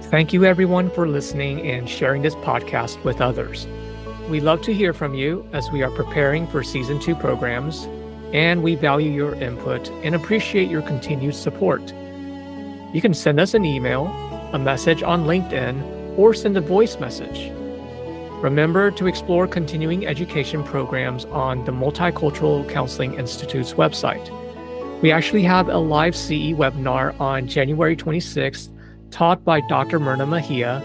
Thank you everyone for listening and sharing this podcast with others. We love to hear from you as we are preparing for Season 2 programs, and we value your input and appreciate your continued support. You can send us an email, a message on LinkedIn, or send a voice message. Remember to explore continuing education programs on the Multicultural Counseling Institute's website. We actually have a live CE webinar on January 26th taught by Dr. Myrna Mejia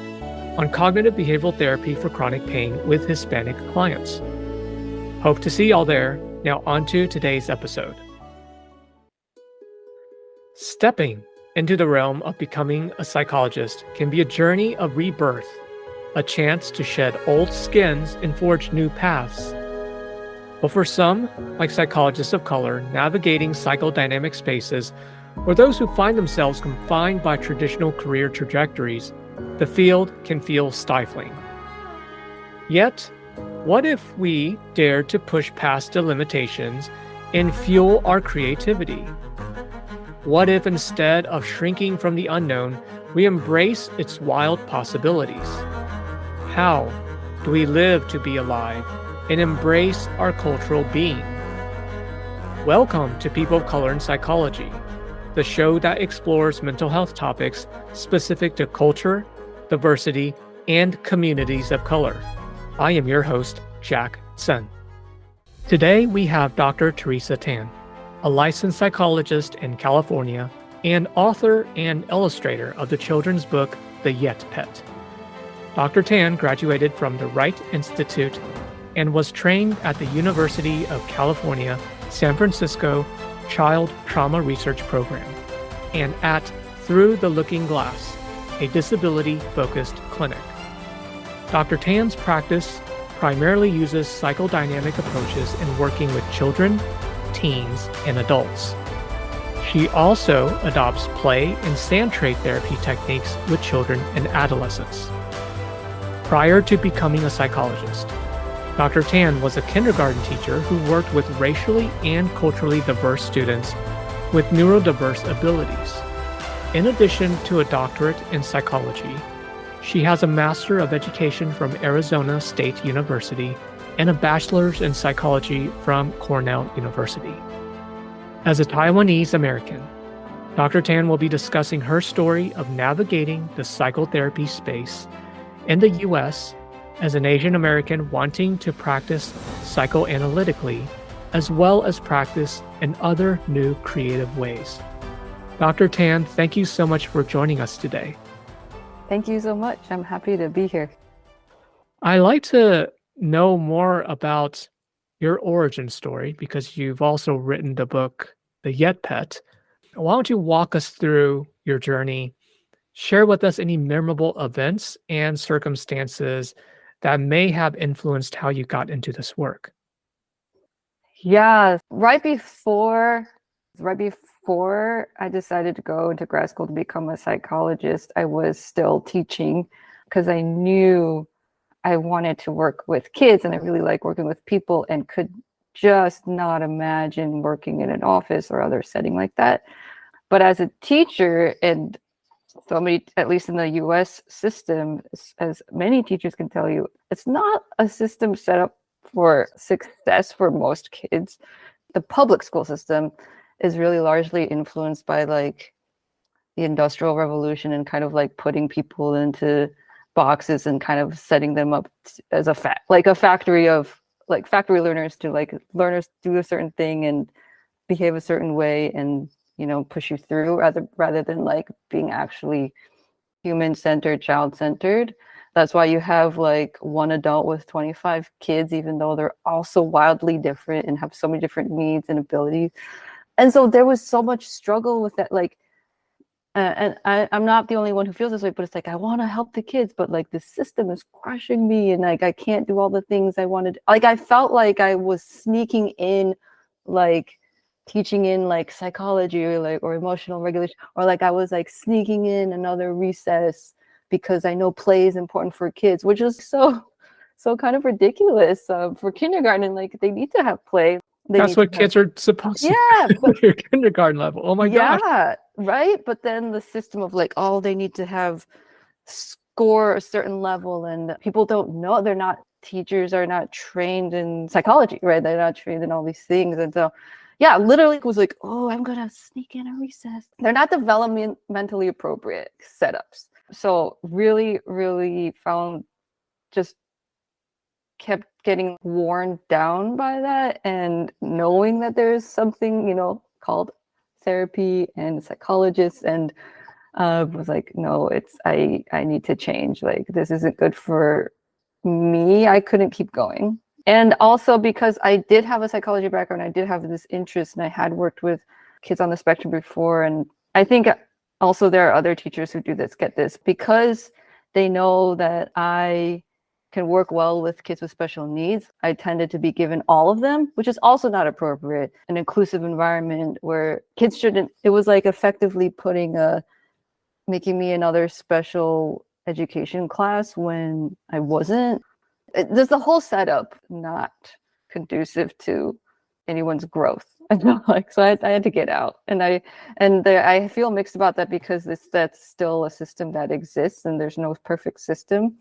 on cognitive behavioral therapy for chronic pain with Hispanic clients. Hope to see y'all there. Now on to today's episode. Stepping into the realm of becoming a psychologist can be a journey of rebirth, a chance to shed old skins and forge new paths. But for some, like psychologists of color, navigating psychodynamic spaces, or those who find themselves confined by traditional career trajectories, the field can feel stifling. Yet, what if we dared to push past the limitations and fuel our creativity? What if instead of shrinking from the unknown, we embrace its wild possibilities? How do we live to be alive and embrace our cultural being? Welcome to People of Color in Psychology, the show that explores mental health topics specific to culture, diversity, and communities of color. I am your host, Jack Sen. Today we have Dr. Theresa Tan, a licensed psychologist in California and author and illustrator of the children's book, The Yet Pet. Dr. Tan graduated from the Wright Institute and was trained at the University of California, San Francisco Child Trauma Research Program and at Through the Looking Glass, a disability-focused clinic. Dr. Tan's practice primarily uses psychodynamic approaches in working with children, teens, and adults. She also adopts play and sand tray therapy techniques with children and adolescents. Prior to becoming a psychologist, Dr. Tan was a kindergarten teacher who worked with racially and culturally diverse students with neurodiverse abilities. In addition to a doctorate in psychology, she has a Master of Education from Arizona State University and a Bachelor's in Psychology from Cornell University. As a Taiwanese American, Dr. Tan will be discussing her story of navigating the psychotherapy space in the U.S. as an Asian American wanting to practice psychoanalytically, as well as practice in other new creative ways. Dr. Tan, thank you so much for joining us today. Thank you so much. I'm happy to be here. I'd like to know more about your origin story because you've also written the book, The Yet Pet. Why don't you walk us through your journey? Share with us any memorable events and circumstances that may have influenced how you got into this work. Yeah, right before I decided to go into grad school to become a psychologist, I was still teaching because I knew I wanted to work with kids and I really like working with people and could just not imagine working in an office or other setting like that. But as a teacher, and so many, at least in the US system, as many teachers can tell you, it's not a system set up for success for most kids. The public school system is really largely influenced by like the Industrial Revolution and kind of like putting people into boxes and kind of setting them up as a factory of like factory learners to like learners do a certain thing and behave a certain way and push you through rather than like being actually human-centered, child-centered. That's why you have like one adult with 25 kids, even though they're all so wildly different and have so many different needs and abilities. And so there was so much struggle with that. Like, and I'm not the only one who feels this way, but it's like, I want to help the kids, but like the system is crushing me and like I can't do all the things I wanted. Like I felt like I was sneaking in, like teaching in like psychology or emotional regulation, or like I was like sneaking in another recess because I know play is important for kids, which is so kind of ridiculous for kindergarten. Like they need to have play. That's what kids are supposed to do at your kindergarten level. Oh my gosh. Yeah, right. But then the system of like, oh, they need to have score a certain level, and people don't know, teachers are not trained in psychology, right? They're not trained in all these things. And so, yeah, literally was like, oh, I'm going to sneak in a recess. They're not developmentally appropriate setups. So really, really found, just kept getting worn down by that, and knowing that there's something, called therapy and psychologists, and was like, no, I need to change. Like, this isn't good for me. I couldn't keep going. And also because I did have a psychology background, I did have this interest, and I had worked with kids on the spectrum before. And I think also there are other teachers who do this, get this, because they know that I can work well with kids with special needs. I tended to be given all of them, which is also not appropriate. An inclusive environment where kids shouldn't, it was like effectively making me another special education class when I wasn't. There's the whole setup not conducive to anyone's growth. I feel like, so I had to get out, and I feel mixed about that, because that's still a system that exists, and there's no perfect system.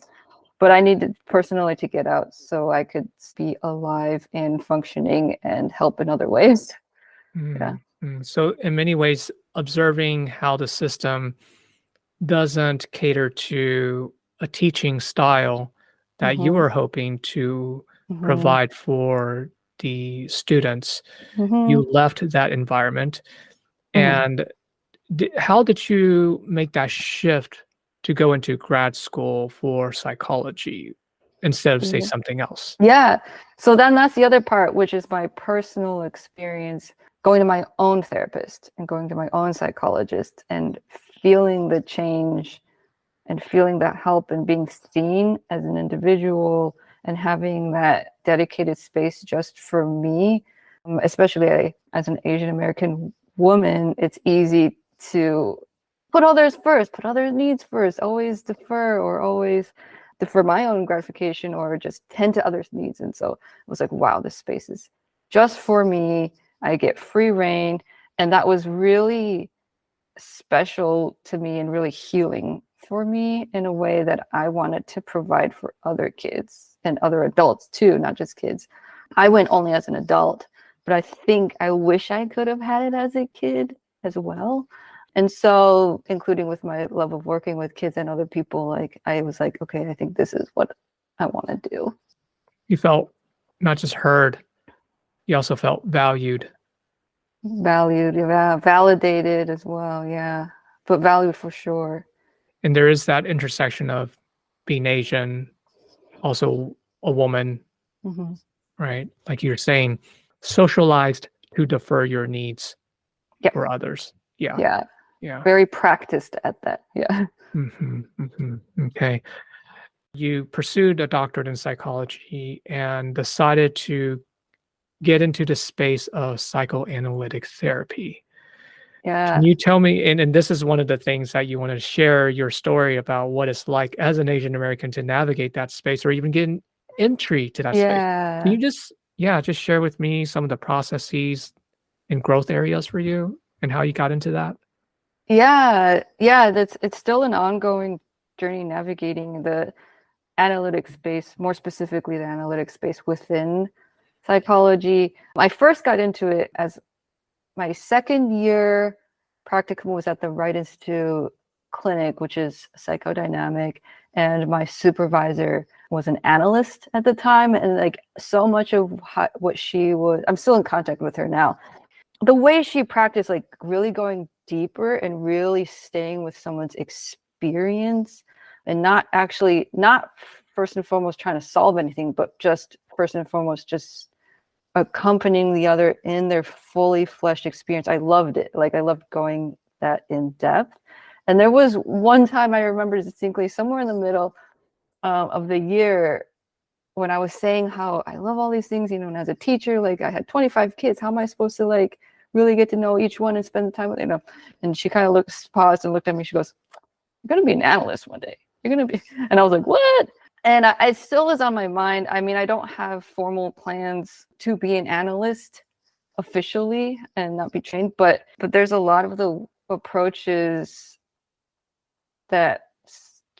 But I needed personally to get out so I could be alive and functioning and help in other ways. Yeah. So in many ways, observing how the system doesn't cater to a teaching style that you were hoping to provide for the students, you left that environment. And how did you make that shift to go into grad school for psychology instead of, say, something else? Yeah. So then that's the other part, which is my personal experience going to my own therapist and going to my own psychologist and feeling the change and feeling that help and being seen as an individual and having that dedicated space just for me. Especially as an Asian American woman, it's easy to put others first, put other needs first, always defer, or always defer my own gratification, or just tend to others' needs. And so it was like, wow, this space is just for me. I get free reign. And that was really special to me and really healing for me in a way that I wanted to provide for other kids and other adults too, not just kids. I went only as an adult, but I think I wish I could have had it as a kid as well. And so, including with my love of working with kids and other people, like, I was like, okay, I think this is what I want to do. You felt not just heard, you also felt valued. Valued, yeah, validated as well, yeah, but valued for sure. And there is that intersection of being Asian, also a woman, right? Like you're saying, socialized to defer your needs for others. Yeah. Very practiced at that. Yeah. Okay. You pursued a doctorate in psychology and decided to get into the space of psychoanalytic therapy. Yeah. Can you tell me, and this is one of the things that you want to share your story about what it's like as an Asian American to navigate that space or even get an entry to that space. Can you just share with me some of the processes and growth areas for you and how you got into that? Yeah. It's still an ongoing journey navigating the analytic space, more specifically the analytic space within psychology. I first got into it as my second year practicum was at the Wright Institute clinic, which is psychodynamic, and my supervisor was an analyst at the time. And like so much of what she was, I'm still in contact with her now. The way she practiced, like really going deeper and really staying with someone's experience and not first and foremost trying to solve anything, but just first and foremost, just accompanying the other in their fully fleshed experience. I loved it. Like I loved going that in depth. And there was one time I remember distinctly somewhere in the middle of the year when I was saying how I love all these things, and as a teacher, like I had 25 kids, how am I supposed to like really get to know each one and spend the time with, and she kind of paused and looked at me. She goes, "You're going to be an analyst one day. You're going to be," and I was like, "What?" And I still is on my mind. I mean, I don't have formal plans to be an analyst officially and not be trained, but there's a lot of the approaches that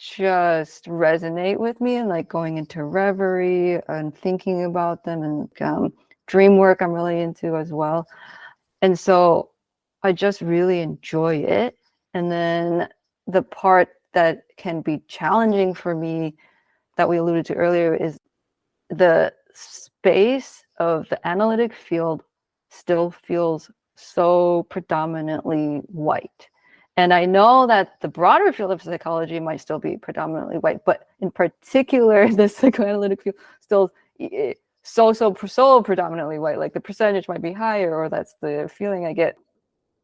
just resonate with me, and like going into reverie and thinking about them, and dream work I'm really into as well. And so I just really enjoy it. And then the part that can be challenging for me that we alluded to earlier is the space of the analytic field still feels so predominantly white. And I know that the broader field of psychology might still be predominantly white, but in particular, the psychoanalytic field still so predominantly white. Like the percentage might be higher, or that's the feeling I get.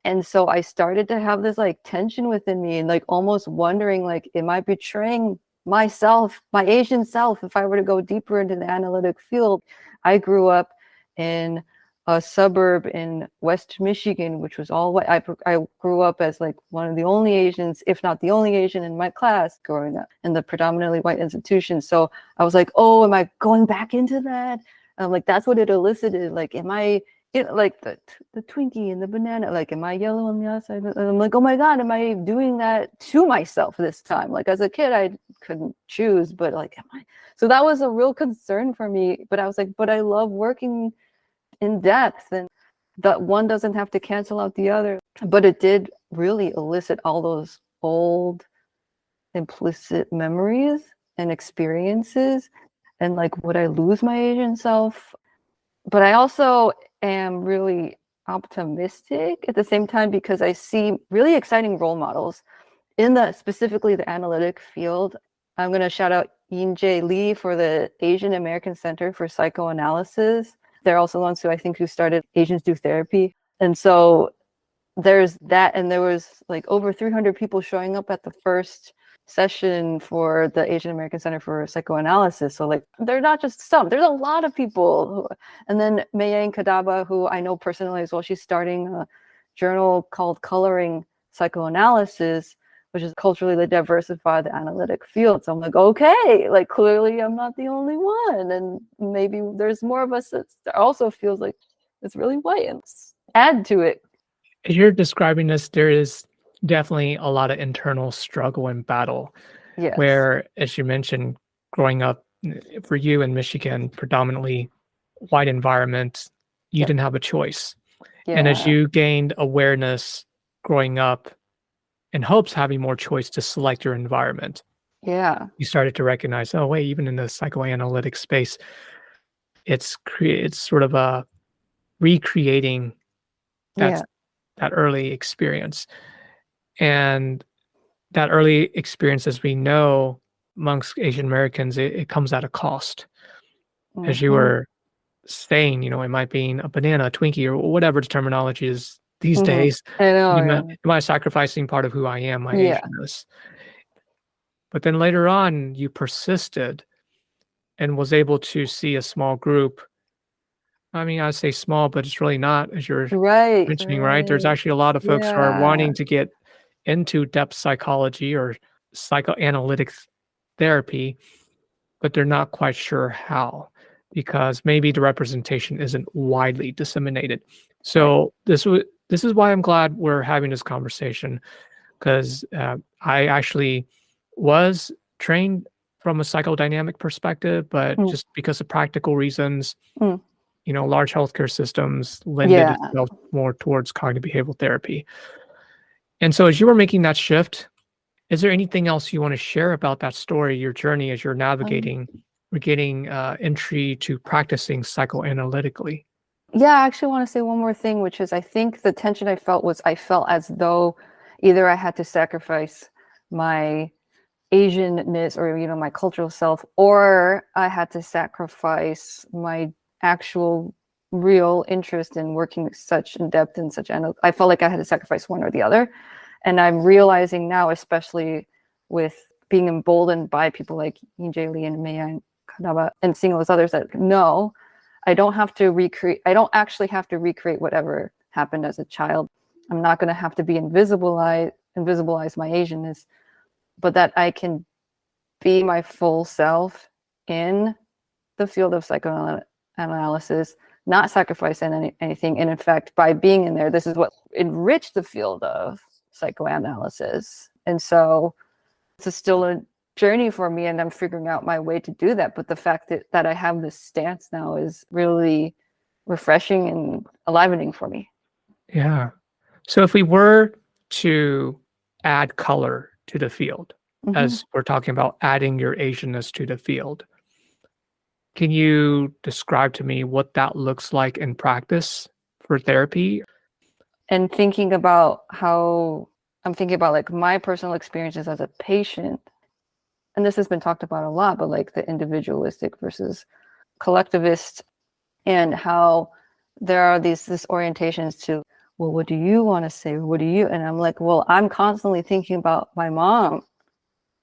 And so I started to have this like tension within me, and like almost wondering, like, am I betraying myself, my Asian self, if I were to go deeper into the analytic field? I grew up in a suburb in West Michigan, which was all white. I grew up as like one of the only Asians, if not the only Asian in my class growing up in the predominantly white institution. So I was like, oh, am I going back into that? Like, that's what it elicited. Like, am I, like the Twinkie and the banana, like, am I yellow on the outside? And I'm like, oh my God, am I doing that to myself this time? Like, as a kid, I couldn't choose, but like, am I? So that was a real concern for me. But I was like, but I love working in depth, and that one doesn't have to cancel out the other. But it did really elicit all those old implicit memories and experiences. And like, would I lose my Asian self? But I also am really optimistic at the same time, because I see really exciting role models in specifically the analytic field. I'm going to shout out Yin-Jae Lee for the Asian American Center for Psychoanalysis. They're also the ones who started Asians Do Therapy. And so there's that, and there was like over 300 people showing up at the first session for the Asian American Center for Psychoanalysis. So like, they're not just some, there's a lot of people. And then Mayang Kadaba, who I know personally as well, she's starting a journal called Coloring Psychoanalysis, which is culturally to diversify the analytic field. So I'm like, okay, like clearly I'm not the only one. And maybe there's more of us that also feels like it's really white, and add to it. As you're describing this, there is definitely a lot of internal struggle and battle. Yes. Where, as you mentioned, growing up for you in Michigan, predominantly white environment, you didn't have a choice. And as you gained awareness growing up, in hopes having more choice to select your environment, you started to recognize, oh wait, even in the psychoanalytic space, it's sort of a recreating that early experience. And that early experience, as we know, amongst Asian Americans, it comes at a cost. As you were saying, it might be a banana, a Twinkie, or whatever the terminology is these days. I know. Am I sacrificing part of who I am, my Asianness? But then later on, you persisted and was able to see a small group. I mean, I say small, but it's really not, as you're mentioning, right? There's actually a lot of folks who are wanting to get into depth psychology or psychoanalytic therapy, but they're not quite sure how, because maybe the representation isn't widely disseminated. So this is why I'm glad we're having this conversation, because I actually was trained from a psychodynamic perspective, but just because of practical reasons, large healthcare systems lended itself more towards cognitive behavioral therapy. And so as you were making that shift, is there anything else you want to share about that story, your journey as you're navigating, getting entry to practicing psychoanalytically? Yeah, I actually want to say one more thing, which is I think the tension I felt as though either I had to sacrifice my Asianness or, my cultural self, or I had to sacrifice my actual real interest in working such in depth and I felt like I had to sacrifice one or the other. And I'm realizing now, especially with being emboldened by people like Yin-Jae Lee and Maya Kadaba and seeing those others, that no, I don't actually have to recreate whatever happened as a child. I'm not going to have to be invisibilize my Asianness, but that I can be my full self in the field of psychoanalysis, not sacrifice anything. And in fact, by being in there, this is what enriched the field of psychoanalysis. And so it's still a journey for me, and I'm figuring out my way to do that. But the fact that I have this stance now is really refreshing and enlivening for me. Yeah. So if we were to add color to the field, Hmm. as we're talking about adding your Asianness to the field, can you describe to me what that looks like in practice for therapy? And thinking about how I'm thinking about like my personal experiences as a patient, and this has been talked about a lot, but like the individualistic versus collectivist, and how there are this orientations to, well, what do you want to say? What do you? And I'm like, well, I'm constantly thinking about my mom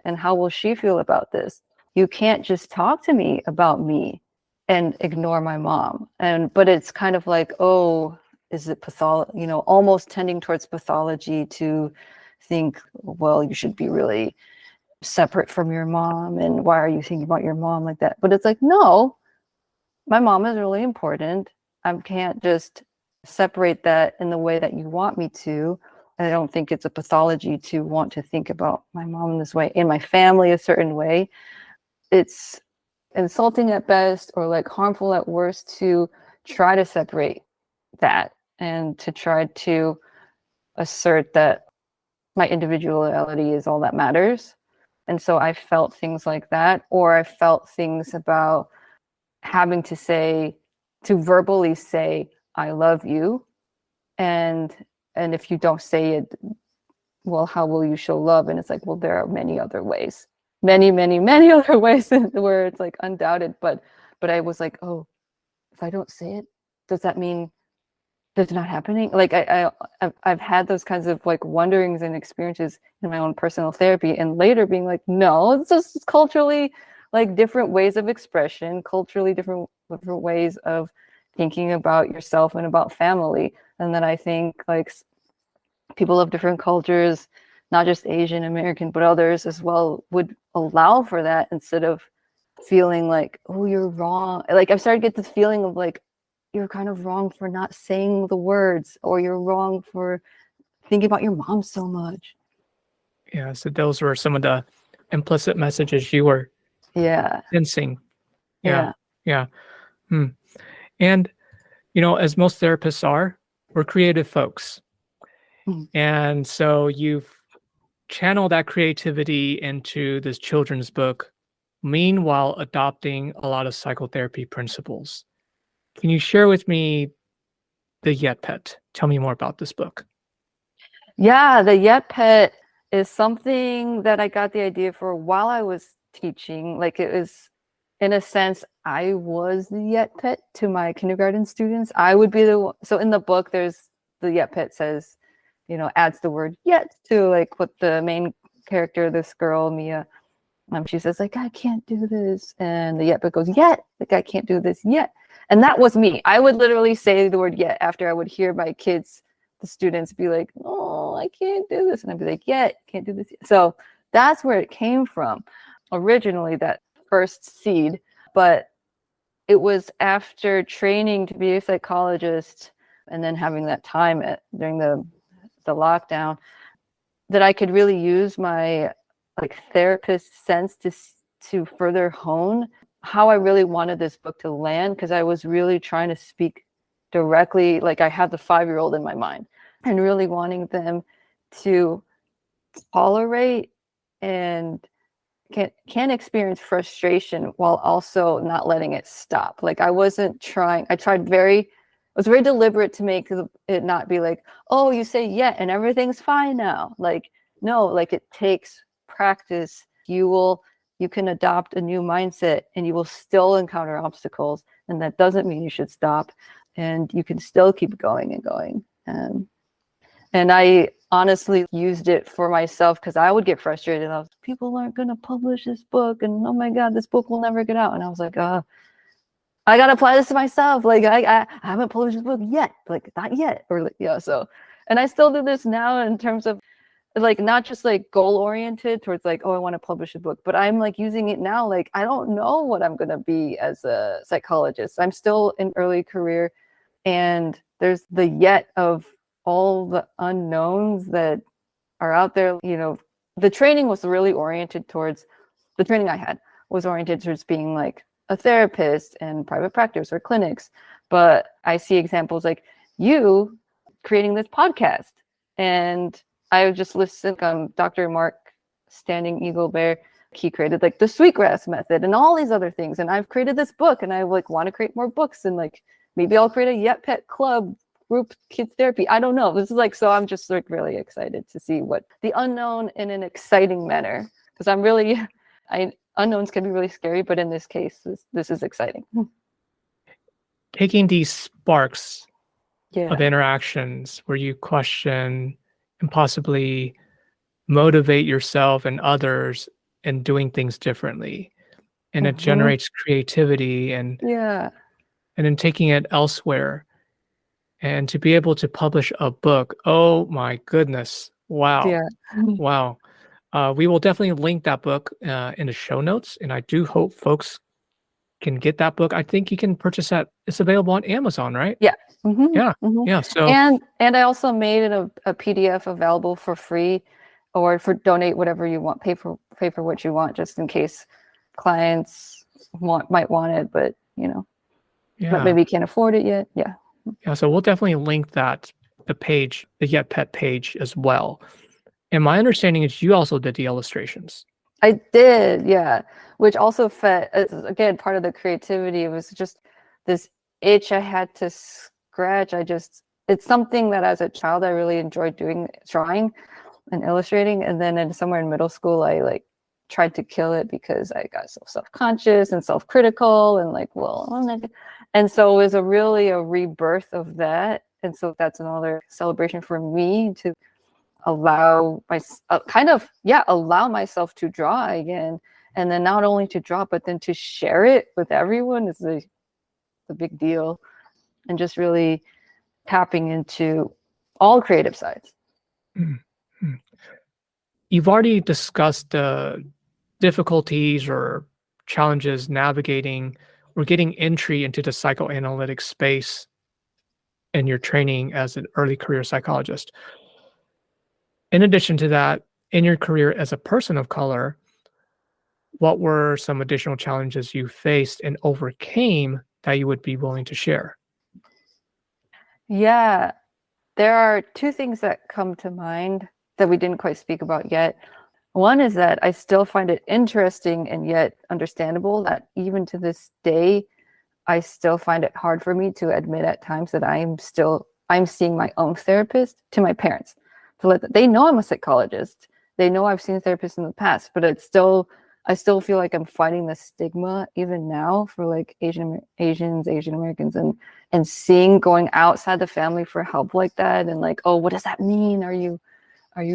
and how will she feel about this? You can't just talk to me about me and ignore my mom. And but it's kind of like, oh, is it pathology, almost tending towards pathology to think, well, you should be really separate from your mom, and why are you thinking about your mom like that? But it's like, no, my mom is really important. I can't just separate that in the way that you want me to. I don't think it's a pathology to want to think about my mom in this way, in my family a certain way. It's insulting at best, or like harmful at worst, to try to separate that and to try to assert that my individuality is all that matters. And so I felt things like that, or I felt things about having to verbally say, I love you. And if you don't say it, well, how will you show love? And it's like, well, there are many other ways, many, many, many other ways where it's like undoubted. But I was like, oh, if I don't say it, does that mean that's not happening? Like I've had those kinds of like wonderings and experiences in my own personal therapy, and later being like, no, it's just culturally like different ways of expression, culturally different ways of thinking about yourself and about family. And then I think like people of different cultures, not just Asian American, but others as well, would allow for that instead of feeling like, oh, you're wrong. Like I've started to get this feeling of like, you're kind of wrong for not saying the words, or you're wrong for thinking about your mom so much. Yeah. So those were some of the implicit messages you were Yeah. sensing. Yeah. Yeah. Yeah. Hmm. And, as most therapists are, we're creative folks. Mhm. And so you've channeled that creativity into this children's book, meanwhile adopting a lot of psychotherapy principles. Can you share with me the Yet Pet? Tell me more about this book. Yeah, the Yet Pet is something that I got the idea for while I was teaching. Like it was, in a sense, I was the Yet Pet to my kindergarten students. I would be the one. So in the book, there's the Yet Pet says, adds the word yet to like what the main character, this girl, Mia, she says like, I can't do this. And the Yet Pet goes, yet, like I can't do this yet. And that was me. I would literally say the word yet after I would hear my kids, the students, be like, oh, I can't do this. And I'd be like, yet, can't do this yet. So that's where it came from originally, that first seed. But it was after training to be a psychologist and then having that time during the lockdown that I could really use my like therapist sense to further hone how I really wanted this book to land, because I was really trying to speak directly, like I had the 5-year-old in my mind, and really wanting them to tolerate and can experience frustration while also not letting it stop. Like I was very deliberate to make it not be like, oh, you say yeah and everything's fine now. Like, no, like it takes practice. You can adopt a new mindset and you will still encounter obstacles. And that doesn't mean you should stop, and you can still keep going and going. And I honestly used it for myself, because I would get frustrated. People aren't going to publish this book, and oh my God, this book will never get out. And I was like, I got to apply this to myself. Like I haven't published this book yet, like not yet. Or like, yeah. So, and I still do this now in terms of like, not just like goal oriented towards like, oh, I want to publish a book, but I'm like using it now. Like, I don't know what I'm going to be as a psychologist. I'm still in early career, and there's the yet of all the unknowns that are out there. The training was really oriented towards the training I had was oriented towards being like a therapist in private practice or clinics. But I see examples like you creating this podcast. And I just listened Dr. Mark Standing Eagle Bear. He created like the sweetgrass method and all these other things. And I've created this book, and I like want to create more books, and like maybe I'll create a Yet Pet Club group kids therapy. I don't know. This is like, so I'm just like really excited to see what the unknown in an exciting manner, because unknowns can be really scary, but in this case, this is exciting. Taking these sparks Yeah. of interactions where you question and possibly motivate yourself and others in doing things differently, and it generates creativity, and Yeah. and then taking it elsewhere, and to be able to publish a book. Oh my goodness. Wow. Yeah. Wow. We will definitely link that book in the show notes, and I do hope folks can get that book. I think you can purchase that. It's available on Amazon, right? Yeah. Mm-hmm. Yeah. Mm-hmm. Yeah. So And I also made it a PDF available for free, or for donate whatever you want, pay for what you want, just in case clients might want it, but but yeah. maybe can't afford it yet. Yeah. Yeah. So we'll definitely link the page, the Yet Pet page as well. And my understanding is you also did the illustrations. I did, yeah. Which also fed, again, part of the creativity. It was just this itch I had to scratch. It's something that as a child I really enjoyed doing, drawing and illustrating. And then somewhere in middle school, I like tried to kill it because I got so self-conscious and self-critical and like, well, I'm not. And so it was a rebirth of that. And so that's another celebration for me to allow allow myself to draw again, and then not only to draw but then to share it with everyone is a big deal, and just really tapping into all creative sides. Mm-hmm. You've already discussed the difficulties or challenges navigating or getting entry into the psychoanalytic space in your training as an early career psychologist. In addition to that, in your career as a person of color, what were some additional challenges you faced and overcame that you would be willing to share? Yeah, there are two things that come to mind that we didn't quite speak about yet. One is that I still find it interesting and yet understandable that even to this day, I still find it hard for me to admit at times that I'm seeing my own therapist to my parents. They know I'm a psychologist. They know I've seen therapists in the past, but I still feel like I'm fighting the stigma even now for like Asian Americans, and seeing going outside the family for help like that, and like, oh, what does that mean? Are you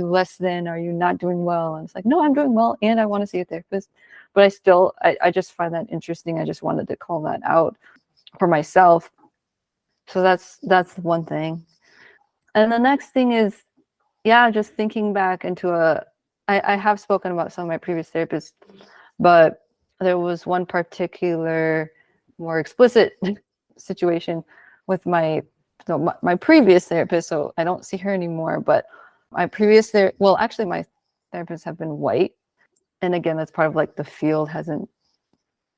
less than? Are you not doing well? And it's like, no, I'm doing well, and I want to see a therapist. But I just find that interesting. I just wanted to call that out for myself. So that's one thing. And the next thing is, just thinking back into I have spoken about some of my previous therapists, but there was one particular more explicit situation with my previous therapist. So I don't see her anymore, but my previous actually my therapists have been white. And again, that's part of like the field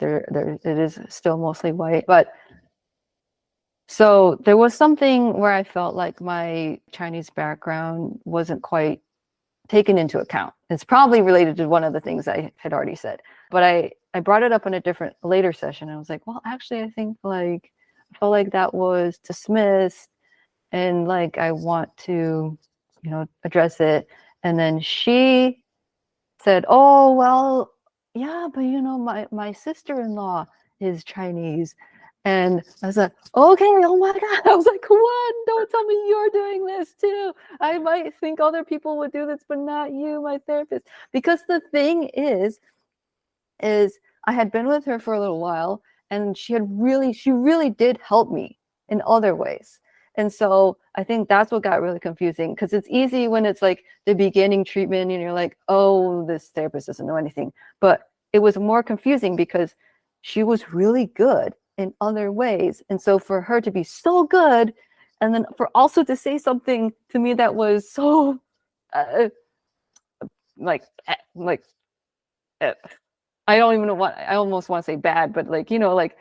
it is still mostly white, but so there was something where I felt like my Chinese background wasn't quite taken into account. It's probably related to one of the things I had already said, but I brought it up in a different later session. I was like, well, actually, I think like I felt like that was dismissed, and like I want to, address it. And then she said, oh, well, yeah, but my sister-in-law is Chinese. And I was like, okay, oh my God. I was like, what? Don't tell me you're doing this too. I might think other people would do this, but not you, my therapist. Because the thing is I had been with her for a little while, and she really did help me in other ways. And so I think that's what got really confusing, because it's easy when it's like the beginning treatment and you're like, oh, this therapist doesn't know anything. But it was more confusing because she was really good in other ways. And so for her to be so good, and then for also to say something to me that was so I don't even know what, I almost want to say bad, but like, like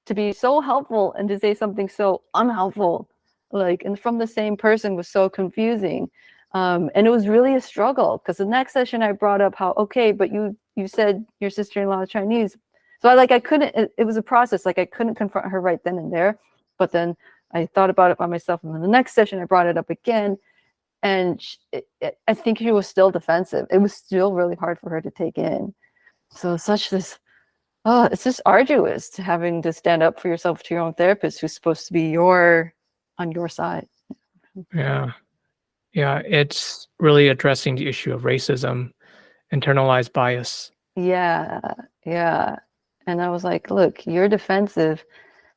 to be so helpful and to say something so unhelpful, like, and from the same person was so confusing. And it was really a struggle because the next session I brought up how, okay, but you said your sister-in-law is Chinese. So I couldn't, it was a process. Like I couldn't confront her right then and there, but then I thought about it by myself. And then the next session I brought it up again. And I think she was still defensive. It was still really hard for her to take in. So it's just arduous to having to stand up for yourself to your own therapist who's supposed to be on your side. Yeah. Yeah. It's really addressing the issue of racism, internalized bias. Yeah. Yeah. And I was like, look, you're defensive.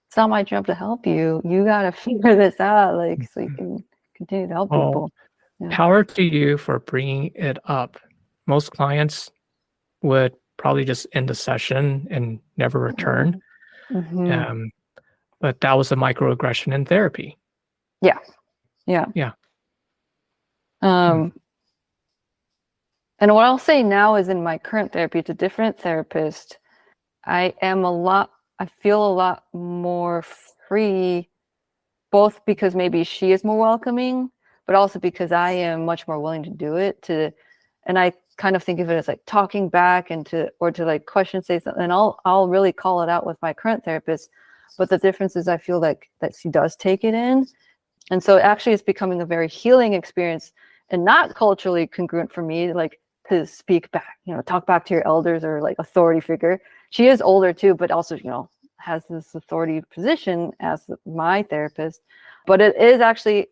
It's not my job to help you. You got to figure this out, like, so you can continue to help people. Yeah. Power to you for bringing it up. Most clients would probably just end the session and never return. Mm-hmm. But that was a microaggression in therapy. Yeah. And what I'll say now is in my current therapy, it's a different therapist. I feel a lot more free, both because maybe she is more welcoming, but also because I am much more willing to do it. And I kind of think of it as like talking back and to like question, say something, and I'll really call it out with my current therapist. But the difference is I feel like that she does take it in. And so actually it's becoming a very healing experience and not culturally congruent for me, like to speak back, talk back to your elders or like authority figure. She is older too, but also, has this authority position as my therapist. But it is actually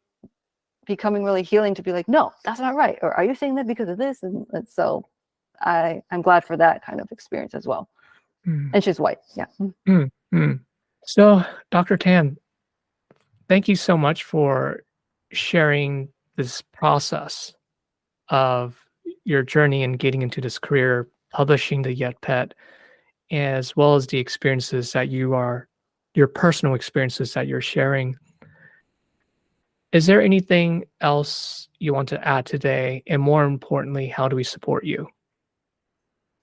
becoming really healing to be like, no, that's not right. Or are you saying that because of this? And so I'm glad for that kind of experience as well. And she's white. Yeah. So Dr. Tan, thank you so much for sharing this process of your journey in getting into this career, publishing the Yet Pet, as well as the experiences that your personal experiences that you're sharing. Is there anything else you want to add today? And more importantly, how do we support you?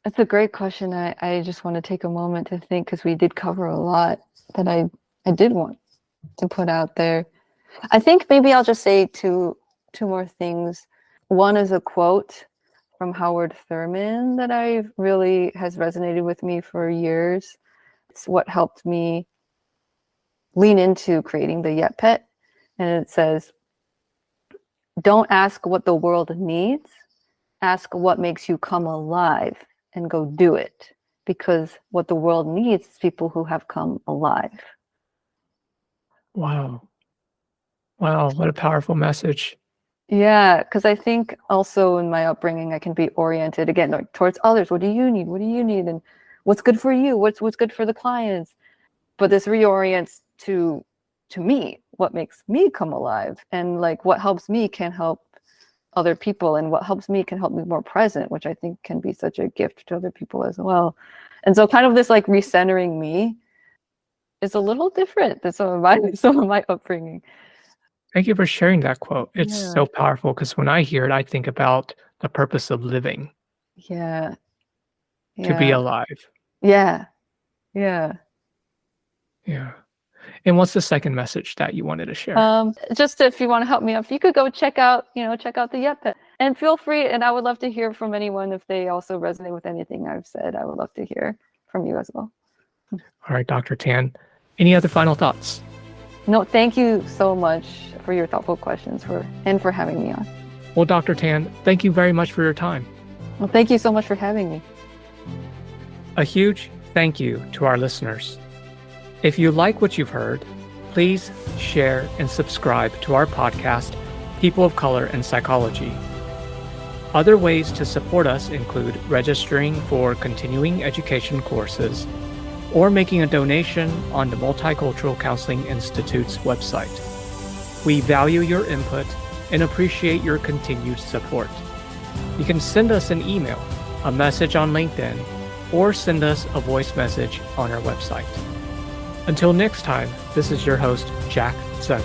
That's a great question. I just want to take a moment to think, because we did cover a lot that I did want to put out there. I think maybe I'll just say two more things. One is a quote from Howard Thurman that has resonated with me for years. It's what helped me lean into creating the Yet Pet. And it says, don't ask what the world needs, ask what makes you come alive and go do it. Because what the world needs is people who have come alive. Wow, what a powerful message. Yeah, because I think also in my upbringing, I can be oriented again like, towards others. What do you need? What do you need? And what's good for you? What's good for the clients? But this reorients to me, what makes me come alive, and like what helps me can help other people, and what helps me can help me more present, which I think can be such a gift to other people as well. And so kind of this like recentering me is a little different than some of my upbringing. Thank you for sharing that quote. It's so powerful, because when I hear it, I think about the purpose of living. Yeah. To be alive. Yeah. And what's the second message that you wanted to share? Just if you want to help me out, if you could go check out the Yet Pet, and feel free. And I would love to hear from anyone if they also resonate with anything I've said. I would love to hear from you as well. All right, Dr. Tan, any other final thoughts? No, thank you so much for your thoughtful questions and for having me on. Well, Dr. Tan, thank you very much for your time. Well, thank you so much for having me. A huge thank you to our listeners. If you like what you've heard, please share and subscribe to our podcast, People of Color and Psychology. Other ways to support us include registering for continuing education courses or making a donation on the Multicultural Counseling Institute's website. We value your input and appreciate your continued support. You can send us an email, a message on LinkedIn, or send us a voice message on our website. Until next time, this is your host, Jack Zeng.